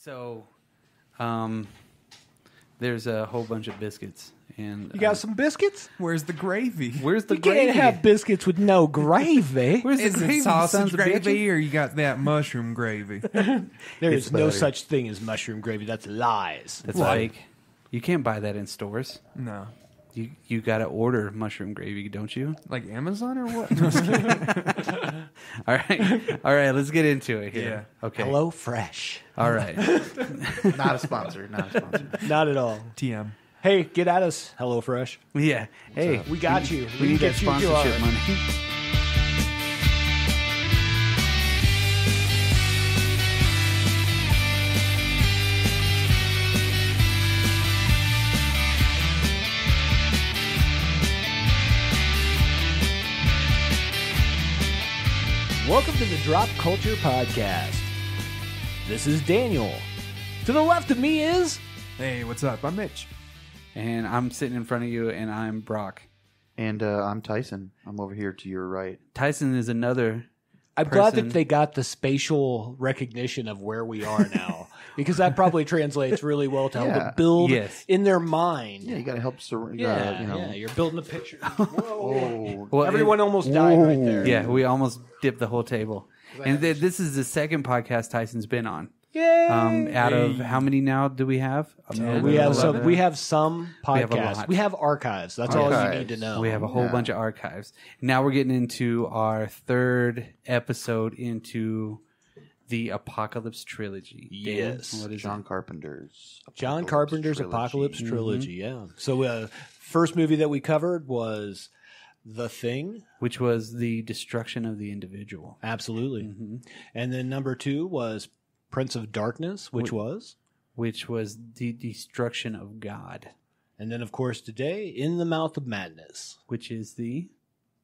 So, there's a whole bunch of biscuits, and You got some biscuits? Where's the gravy? Where's the You gravy? can't have biscuits with no gravy. Where's the Is gravy? it sons sausage of gravy bitches? or you got that mushroom gravy? There It's is no better. such thing as mushroom gravy. That's lies. That's fake. You can't buy that in stores. No. You got to order mushroom gravy, don't you? Like Amazon or what? All right. Let's get into it here. Yeah. Okay. Hello Fresh. All right. Not a sponsor. Not a sponsor. Not at all. TM. Hey, get at us, Hello Fresh. Yeah. Hey, We got you. we need that get you if you sponsorship are. money. Welcome to the Drop Culture Podcast. This is Daniel. To the left of me is... Hey, what's up? I'm Mitch. And I'm sitting in front of you, and I'm Brock. And I'm Tyson. I'm over here to your right. Tyson is another. I'm glad person. that they got the spatial recognition of where we are now. Because that probably translates really well to help Yeah. them build Yes. in their mind. Yeah, you got to help. You're building a picture. Whoa. Oh, Well, Everyone almost died right there. Yeah, we almost dipped the whole table. And this is the second podcast Tyson's been on. Yay! Out of how many now do we have? We have some. We have some We have a podcasts. lot. We have archives. That's all you Archives. need to know. We have a whole bunch of archives. Now we're getting into our third episode into the Apocalypse Trilogy. Dan, Yes. what is John Carpenter's. John Carpenter's Trilogy. Apocalypse Trilogy. Yeah. So, first movie that we covered was The Thing. it? Which was the destruction of the individual. Absolutely. Mm-hmm. And then number 2 was Prince of Darkness, which was. Which was the destruction of God. And then, of course, today, In the Mouth of Madness. Which is the,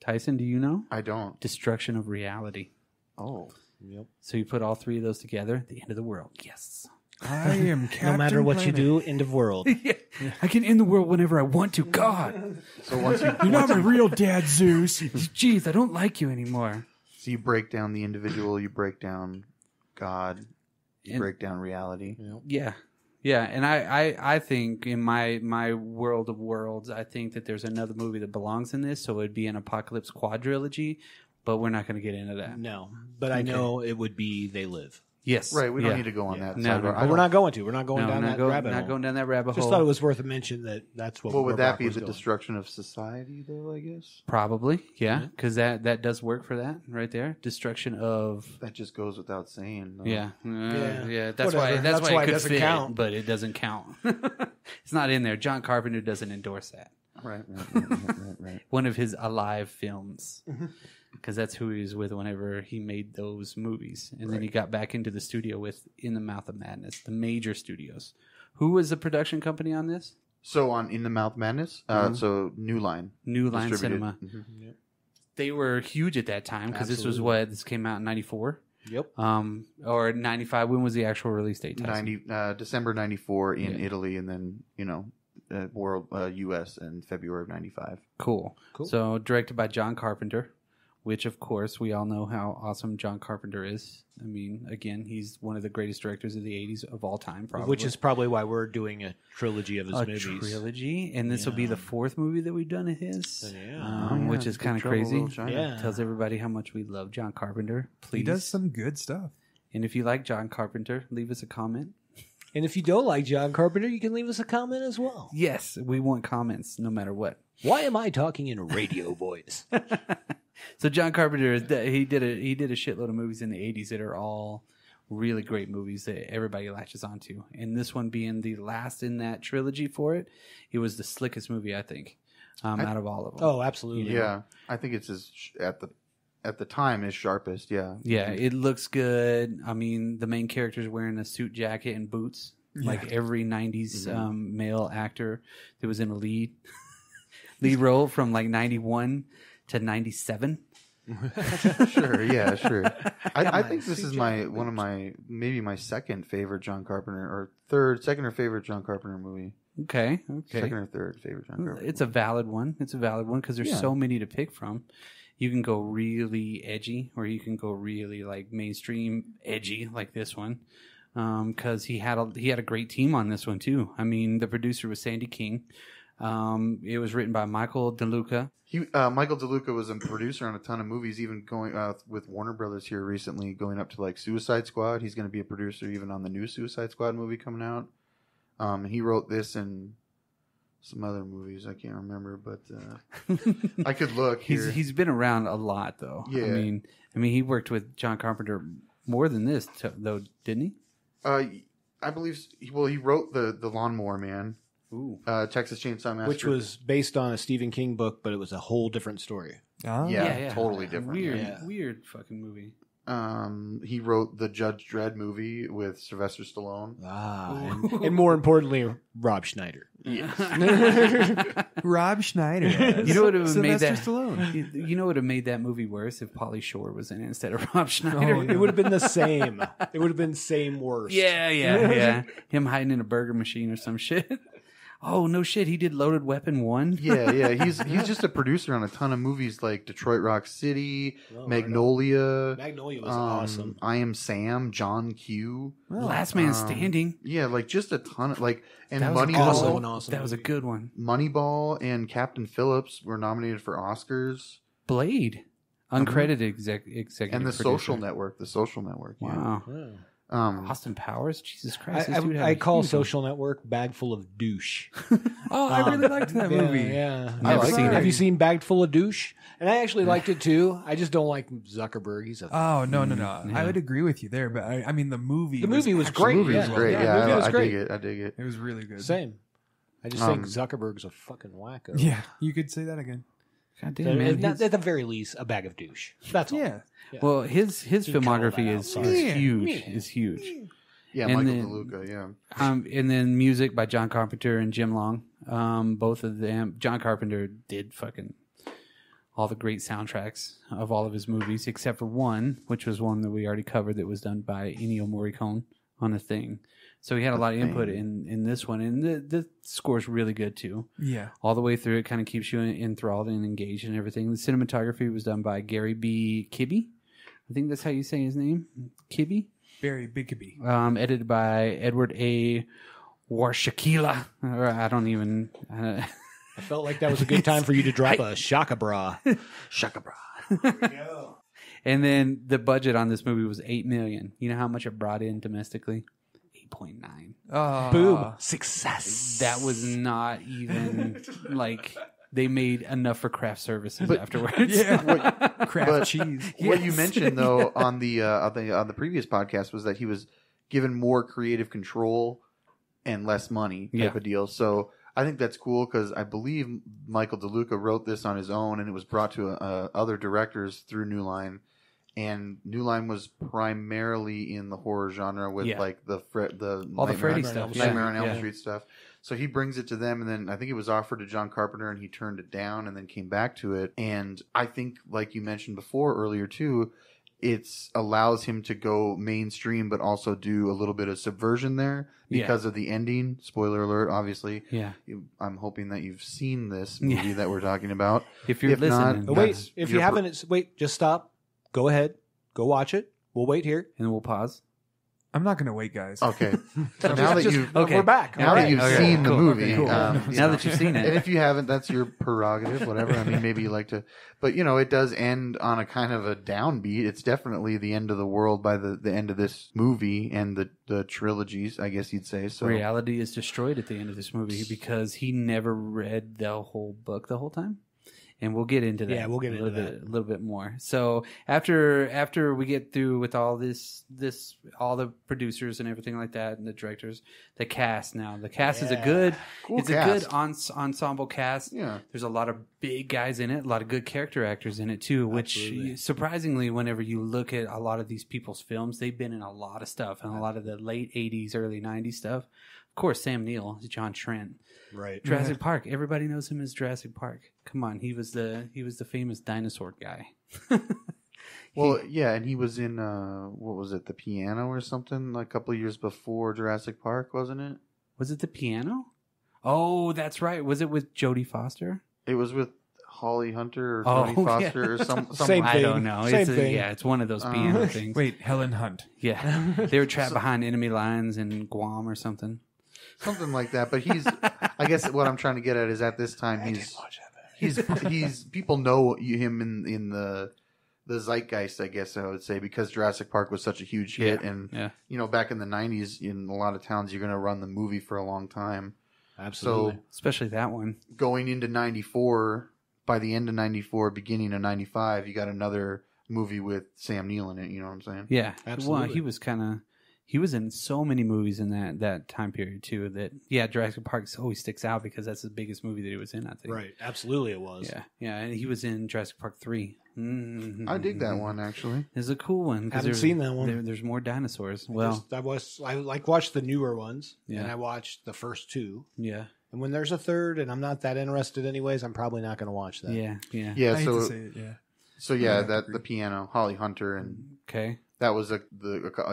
Tyson, do you know? I don't. Destruction of reality. Oh. Yep. So you put all three of those together, the end of the world. Yes. I am Captain No matter what you Planet. do, end of world. Yeah. I can end the world whenever I want to. God. So once you You're not my real dad, Zeus. Jeez, I don't like you anymore. so you break down the individual, you break down God, you And- break down reality. Yeah. Yeah. And I think in my world of worlds, I think that there's another movie that belongs in this. So it would be an Apocalypse quadrilogy, but we're not going to get into that. No. But I know it would be They Live. Yes. Right. We don't Yeah. need to go on that. No, side. no, I But don't- we're not going to. We're not going No, down not that rabbit not hole. going down that rabbit Just hole. thought it was worth a mention that that's what. What where would that Brock be? was The going. destruction of society, though. I guess Probably. Yeah. Because that does work for that right there. Destruction of. that just goes without saying. though. Yeah. Yeah. That's Whatever. why. That's why why it it could doesn't fit, count. but it doesn't count. It's not in there. John Carpenter doesn't endorse that. Right. Right. One of his alive films, because that's who he was with whenever he made those movies, and then he got back into the studio with In the Mouth of Madness, the major studios. Who was the production company on this? So on In the Mouth Madness, so New Line. New Line Distributed. Cinema. Mhm. They were huge at that time because this was this came out in '94. Yep. Or '95. When was the actual release date? Tyson? December 94 in Yeah. Italy, and then world U.S. in February of 95. Cool. Cool. So directed by John Carpenter, which of course we all know how awesome John Carpenter is. I mean, again, he's one of the greatest directors of the '80s of all time, probably. Which is probably why we're doing a trilogy of his a movies. trilogy, and this will be the fourth movie that we've done of his, Yeah. which is Big kind of Trouble in crazy. Little China. Yeah. Tells everybody how much we love John Carpenter. Please, He does some good stuff. and if you like John Carpenter, leave us a comment. And if you don't like John Carpenter, you can leave us a comment as well. Yes, we want comments no matter what. Why am I talking in radio voice? So John Carpenter, he did a shitload of movies in the '80s that are all really great movies that everybody latches onto. And this one being the last in that trilogy for it, it was the slickest movie I think out of all of them. Oh, absolutely. Yeah, I think it's at the time his sharpest. Yeah. Yeah, it looks good. I mean, the main character's wearing a suit jacket and boots, like every '90s male actor that was in a lead role from like '91 to '97. Sure. Yeah. Sure. I think this is maybe my second favorite John Carpenter second or favorite John Carpenter movie. Okay. Second or third favorite John Carpenter. It's a valid one. It's a valid one because there's so many to pick from. You can go really edgy, or you can go really like mainstream edgy, like this one, because he had a great team on this one too. I mean, the producer was Sandy King. It was written by Michael DeLuca. Michael DeLuca was a producer on a ton of movies, even going with Warner Brothers here recently, going up to like Suicide Squad. He's going to be a producer even on the new Suicide Squad movie coming out. He wrote this and some other movies I can't remember, but I could look. Here. He's been around a lot though. Yeah. I mean, he worked with John Carpenter more than this though, didn't he? I believe. Well, he wrote the Lawnmower Man. Ooh. Texas Chainsaw Massacre, Which was based on a Stephen King book, but it was a whole different story. Oh. yeah, totally different. Weird fucking movie. He wrote the Judge Dredd movie with Sylvester Stallone. And more importantly, Rob Schneider. Rob Schneider. You know what would have made Sylvester that? Stallone. You know what would have made that movie worse if Pauly Shore was in it instead of Rob Schneider. It would have been the same. It would have been same worse. Yeah. Him hiding in a burger machine or some shit. Oh no shit! He did Loaded Weapon 1. Yeah. He's just a producer on a ton of movies like Detroit Rock City, Magnolia. Magnolia was awesome. I Am Sam, John Q. Last Man Standing. Yeah, like just a ton of like and That was Moneyball. also an awesome That was a movie. good one. Moneyball and Captain Phillips were nominated for Oscars, Blade, uncredited executive and the producer. Social Network. The Social Network. Yeah. Wow. Austin Powers. Jesus Christ! this dude had I a call huge Social Network Bag Full of Douche. Oh, I really liked that movie. Yeah. Never seen it. Have you seen Bagged Full of Douche? And I actually liked it too. I just don't like Zuckerberg. He's a Oh, no. I would agree with you there, but I mean, the movie was actually great. The movie was Yeah. great. Yeah, Yeah, the movie was I great. dig it. I dig it. It was really good. same. I just think Zuckerberg's a fucking wacko. Yeah, you could say that again. God So, damn, man. at the very least, a bag of douche. That's all. Yeah. Well, his can call filmography that is out, sorry. huge. Yeah. Is huge. Yeah, And Michael then- DeLuca. Yeah. And then music by John Carpenter and Jim Long. Both of them. John Carpenter did fucking all the great soundtracks of all of his movies, except for one, which was one that we already covered that was done by Ennio Morricone on The Thing. So he had a lot of input in this one. And the score's really good, too. Yeah. All the way through, it kind of keeps you enthralled and engaged and everything. The cinematography was done by Gary B. Kibbe. I think that's how you say his name. Kibbe. Barry Bigby. Edited by Edward A. Warshakila. Or I don't even. I felt like that was a good time for you to drop a shaka bra. Shaka bra. And then the budget on this movie was $8 million. You know how much it brought in domestically? 8.9. Oh. Boom. Success. That was not even like they made enough for craft services afterwards. Yeah. Kraft But- cheese. What you mentioned though on the previous podcast was that he was given more creative control and less money type of deal. So I think that's cool because I believe Michael DeLuca wrote this on his own, and it was brought to other directors through New Line. And New Line was primarily in the horror genre with like all the Freddy stuff. Nightmare on Elm Yeah. Street stuff. So he brings it to them, and then I think it was offered to John Carpenter, and he turned it down, and then came back to it. And I think, like you mentioned before earlier too, it allows him to go mainstream, but also do a little bit of subversion there because of the ending. Spoiler alert, obviously. Yeah. I'm hoping that you've seen this movie that we're talking about. If you're listening. Oh, wait, that's if you your- haven't, wait, just stop. Go ahead. Go watch it. We'll wait here. And then we'll pause. I'm not going to wait, guys. Okay. So now that you've We're back. now All that right. you've Okay, seen the cool. movie, Cool. you Now know. that you've seen And it. if you haven't, that's your prerogative, whatever. I mean, maybe you like to, but it does end on a kind of a downbeat. It's definitely the end of the world by the end of this movie and the trilogies, I guess you'd say. So Reality is destroyed at the end of this movie because he never read the whole book the whole time. And we'll get into that. Yeah, we'll get into a little bit more. So after we get through with all this all the producers and everything like that, and the directors, the cast now. The cast is a good, Cool it's cast. a good ensemble cast. Yeah. There's a lot of big guys in it, a lot of good character actors in it too. Which surprisingly, whenever you look at a lot of these people's films, they've been in a lot of stuff, and a lot of the late '80s, early '90s stuff. Of course, Sam Neill, John Trent. Right. Jurassic Park. Everybody knows him as Jurassic Park. Come on, he was the famous dinosaur guy. Well, yeah, and he was in what was it, The Piano or something, like a couple of years before Jurassic Park, wasn't it? Was it The Piano? Oh, that's right. Was it with Jodie Foster? It was with Holly Hunter or Tony Foster or some Same I thing. don't know. Same It's thing. it's one of those piano things. Wait, Helen Hunt. Yeah, they were trapped behind enemy lines in Guam or something. something like that. But I guess what I'm trying to get at is at this time he's people know him in the zeitgeist, I guess I would say, because Jurassic Park was such a huge hit, and back in the 90s, in a lot of towns, you're going to run the movie for a long time. Absolutely. So Especially that one. going into 94, by the end of 94, beginning of 95, you got another movie with Sam Neill in it. You know what I'm saying? Yeah, Absolutely. Well, he was in so many movies in that time period too. That Jurassic Park always sticks out because that's the biggest movie that he was in. I think. Right. Absolutely, it was. Yeah, and he was in Jurassic Park 3. Mm-hmm. I dig that one, actually. It's a cool one. Haven't seen that one. There's more dinosaurs. Well, I watched the newer ones, Yeah. and I watched the first two. yeah, And when there's a third, and I'm not that interested anyways, I'm probably not going to watch that. yeah. I Yeah. hate to say it, yeah. So yeah, that the piano, Holly Hunter, and Okay. that was a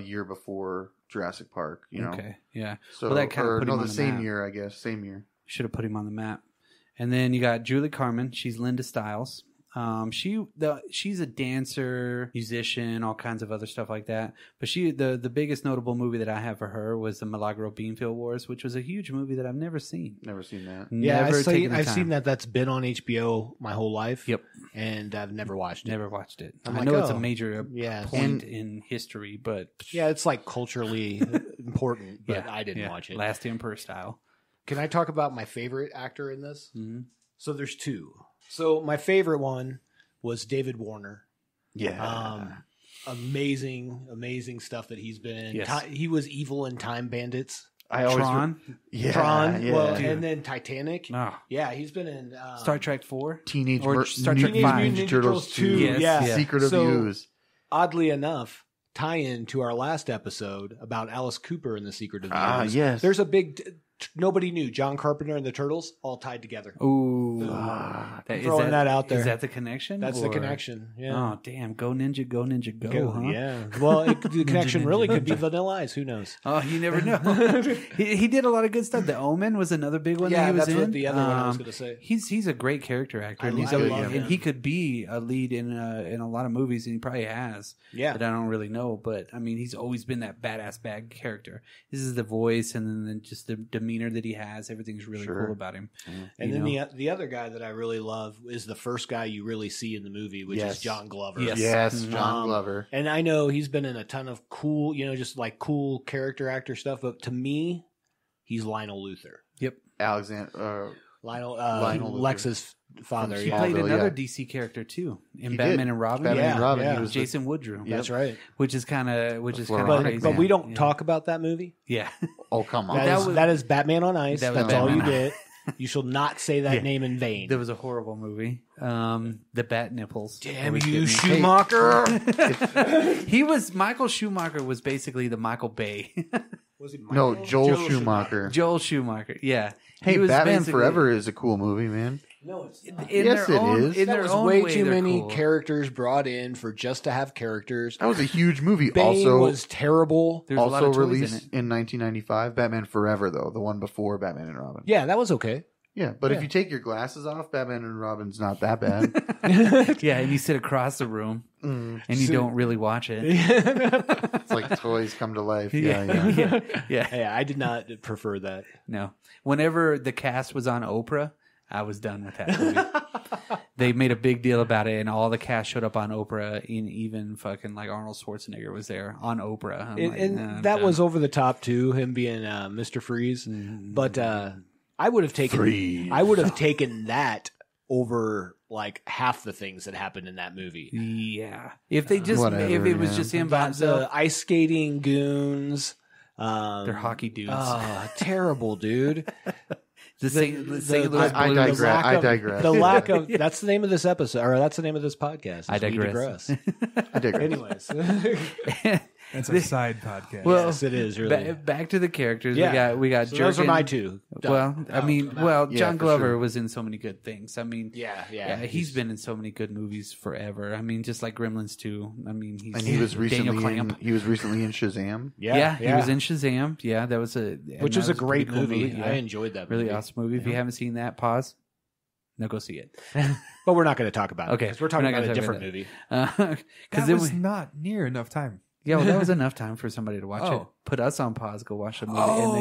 year before Jurassic Park. You know. Okay. Yeah. So Well, that kinda put him on the the same map. year, I guess. Same year. Should have put him on the map. And then you got Julie Carmen. She's Linda Stiles. She's a dancer, musician, all kinds of other stuff like that. But the biggest notable movie that I have for her was the Milagro Beanfield Wars, which was a huge movie that I've never seen. Never seen that. Yeah, Never taken the I've time. seen that. That's been on HBO my whole life. Yep. And I've never watched it. Never watched it. I'm I like, know it's a oh, major yeah. point in history, but Yeah, it's like culturally important, but I didn't watch it. Last Emperor style. Can I talk about my favorite actor in this? Mm-hmm. So there's two. So my favorite one was David Warner. Yeah. Amazing stuff that he's been in. Yes. He was evil in Time Bandits. I always Tron. yeah, Tron, yeah. well, and then Titanic. Oh. Yeah, he's been in Star Trek 4. Teenage Or Star Trek Mutant 5. Ninja Turtles 2. Yes, yeah. Secret of So, Use. Oddly enough, tie in to our last episode about Alice Cooper and the Secret of the Use. Yes. There's a big. Nobody knew John Carpenter and the Turtles all tied together. Ooh. Throwing that out there. Is that the connection? That's the Or- connection. Yeah. Oh, damn. Go Ninja, go, huh? Yeah. Well, the connection really could be Vanilla Ice. Who knows? Oh, you never know. he did a lot of good stuff. The Omen was another big one that Yeah, he was that's in. what the other one I was going to say. He's a great character actor, and I he's love and him. he could be a lead in a lot of movies, and he probably has. Yeah. That I don't really know, but I mean, he's always been that badass bad character. This is the voice, and then just the demeanor that he has. Everything's really Sure. cool about him. And You then know? the other guy that I really love is the first guy you really see in the movie, which Yes. is John Glover. Yes. Yes, John Glover. And I know he's been in a ton of cool, just like cool character actor stuff, but to me, he's Lionel Luthor. Yep. Alexander. Lionel Luthor. Lex's father. He Yeah. played Smallville, another yeah. DC character too in He Batman did. and Robin. Batman and Yeah, Robin. yeah. He was Jason Woodrue. That's right. Which is kind of Florida. crazy. But we don't Yeah. talk about that movie. Yeah. Oh, come on. That is Batman on Ice. That was That's all Batman you on get. You shall not say that Yeah. name in vain. There was a horrible movie. The Bat Nipples. Damn always you, get me. Schumacher! Michael Schumacher was basically the Michael Bay. Was he No, Michael? Joel Schumacher. Joel Schumacher. Yeah. Hey, He was Batman basically- Forever is a cool movie, man. No, it's not. In Yes, their it own, is. In That their was own way way, too they're many cool. characters brought in for just to have characters. That was a huge movie. Bane Also, was terrible. There's a lot also of toys released in in 1995. Batman Forever, though, the one before Batman and Robin. Yeah, that was okay. Yeah, but Yeah. if you take your glasses off, Batman and Robin's not that bad. it. Yeah, and you sit across the room Mm. and you don't really watch it. It's like toys come to life. Yeah. yeah. Hey, I did not prefer that. No. Whenever the cast was on Oprah, I was done with that movie. They made a big deal about it, and all the cast showed up on Oprah, and even fucking like Arnold Schwarzenegger was there on Oprah. I'm like, And nah, I'm that done. was over the top too, him being Mr. Freeze. But I would have taken Freeze. I would have taken that over like half the things that happened in that movie. Yeah. If they just, Whatever, if it was yeah. just him by himself, The ice skating goons. they're hockey dudes. Oh, terrible, dude. the St. Louis I Blues. digress. I digress. The lack of that's the name of this episode, or that's the name of this podcast. is I We digress. I digress. Anyways, That's a side podcast. Well, yes, it is really. back to the characters. Yeah. We got So those are Jurgen. my two. Well, I mean, Yeah, John for Glover sure. was in so many good things. I mean, Yeah. he's been in so many good movies forever. I mean, just like Gremlins 2. I mean, he's And he was Daniel recently Clamp. he was recently in Shazam. Yeah, he was in Shazam. Yeah, that was which was a great pretty cool movie. Yeah. I enjoyed that. Really movie. awesome movie. If you haven't seen that, pause. Now go see it. But we're not going to talk about it. Okay, because we're talking we're not about a gonna talk different about movie. Because That was not near enough time. yeah, well, that was enough time for somebody to watch it. Oh. Put us on pause, go watch the movie, Oh, and